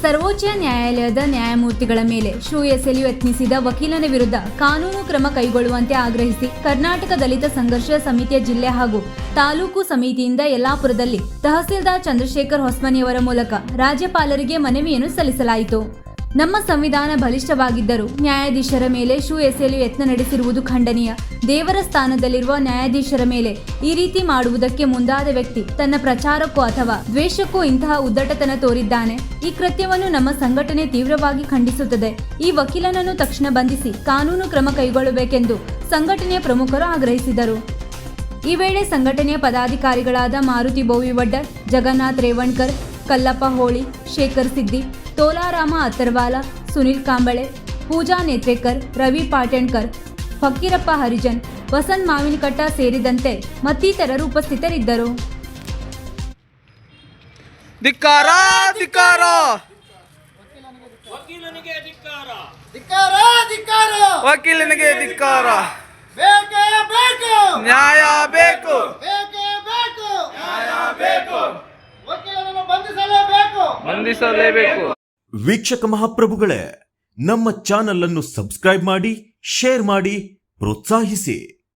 ಸರ್ವೋಚ್ಚ ನ್ಯಾಯಾಲಯದ ನ್ಯಾಯಮೂರ್ತಿಗಳ ಮೇಲೆ ಶೂ ಎಸೆಯಲು ಯತ್ನಿಸಿದ ವಕೀಲನ ವಿರುದ್ಧ ಕಾನೂನು ಕ್ರಮ ಕೈಗೊಳ್ಳುವಂತೆ ಆಗ್ರಹಿಸಿ ಕರ್ನಾಟಕ ದಲಿತ ಸಂಘರ್ಷ ಸಮಿತಿಯ ಜಿಲ್ಲೆ ಹಾಗೂ ತಾಲೂಕು ಸಮಿತಿಯಿಂದ ಯಲ್ಲಾಪುರದಲ್ಲಿ ತಹಸೀಲ್ದಾರ್ ಚಂದ್ರಶೇಖರ್ ಹೊಸ್ಮನಿಯವರ ಮೂಲಕ ರಾಜ್ಯಪಾಲರಿಗೆ ಮನವಿಯನ್ನು ಸಲ್ಲಿಸಲಾಯಿತು. ನಮ್ಮ ಸಂವಿಧಾನ ಬಲಿಷ್ಠವಾಗಿದ್ದರೂ ನ್ಯಾಯಾಧೀಶರ ಮೇಲೆ ಶೂ ಎಸೆಯಲು ಯತ್ನ ನಡೆಸಿರುವುದು ಖಂಡನೀಯ. ದೇವರ ಸ್ಥಾನದಲ್ಲಿರುವ ನ್ಯಾಯಾಧೀಶರ ಮೇಲೆ ಈ ರೀತಿ ಮಾಡುವುದಕ್ಕೆ ಮುಂದಾದ ವ್ಯಕ್ತಿ ತನ್ನ ಪ್ರಚಾರಕ್ಕೂ ಅಥವಾ ದ್ವೇಷಕ್ಕೂ ಇಂತಹ ಉದ್ದಟತನ ತೋರಿದ್ದಾನೆ. ಈ ಕೃತ್ಯವನ್ನು ನಮ್ಮ ಸಂಘಟನೆ ತೀವ್ರವಾಗಿ ಖಂಡಿಸುತ್ತದೆ. ಈ ವಕೀಲನನ್ನು ತಕ್ಷಣ ಬಂಧಿಸಿ ಕಾನೂನು ಕ್ರಮ ಕೈಗೊಳ್ಳಬೇಕೆಂದು ಸಂಘಟನೆಯ ಪ್ರಮುಖರು ಆಗ್ರಹಿಸಿದರು. ಈ ವೇಳೆ ಸಂಘಟನೆಯ ಪದಾಧಿಕಾರಿಗಳಾದ ಮಾರುತಿ ಬೋವಿವಡ್ಡರ್, ಜಗನ್ನಾಥ್ ರೇವಣ್ಕರ್, ಕಲ್ಲಪ್ಪ ಹೋಳಿ, ಶೇಖರ್ ಸಿದ್ದಿ, ತೋಲಾರಾಮ ಅತ್ತರ್ವಾಲ, ಸುನಿಲ್ ಕಾಂಬಳೆ, ಪೂಜಾ ನೇತ್ರೇಕರ್, ರವಿ ಪಾಟಣ್ಕರ್, ಫಕೀರಪ್ಪ ಹರಿಜನ್, ವಸಂತ್ ಮಾವಿನಕಟ್ಟ ಸೇರಿದಂತೆ ಮತ್ತಿತರರು ಉಪಸ್ಥಿತರಿದ್ದರು. ಧಿಕ್ಕಾರ ಧಿಕ್ಕಾರ ವಕೀಲನಿಗೆ ಧಿಕ್ಕಾರ, ಧಿಕ್ಕಾರ ಧಿಕ್ಕಾರ, ವಕೀಲನಿಗೆ ಧಿಕ್ಕಾರ. ಬೇಕೇ ಬೇಕು, ನ್ಯಾಯ ಬೇಕು, ಬೇಕೇ ಬೇಕು, ನ್ಯಾಯ ಬೇಕು, ವಕೀಲರನ್ನು ಬಂಧಿಸಲೇಬೇಕು, ಬಂಧಿಸಲೇಬೇಕು. ವೀಕ್ಷಕ ಮಹಾಪ್ರಭುಗಳೇ, ನಮ್ಮ ಚಾನಲ್ ಅನ್ನು ಸಬ್ಸ್ಕ್ರೈಬ್ ಮಾಡಿ, ಶೇರ್ ಮಾಡಿ, ಪ್ರೋತ್ಸಾಹಿಸಿ.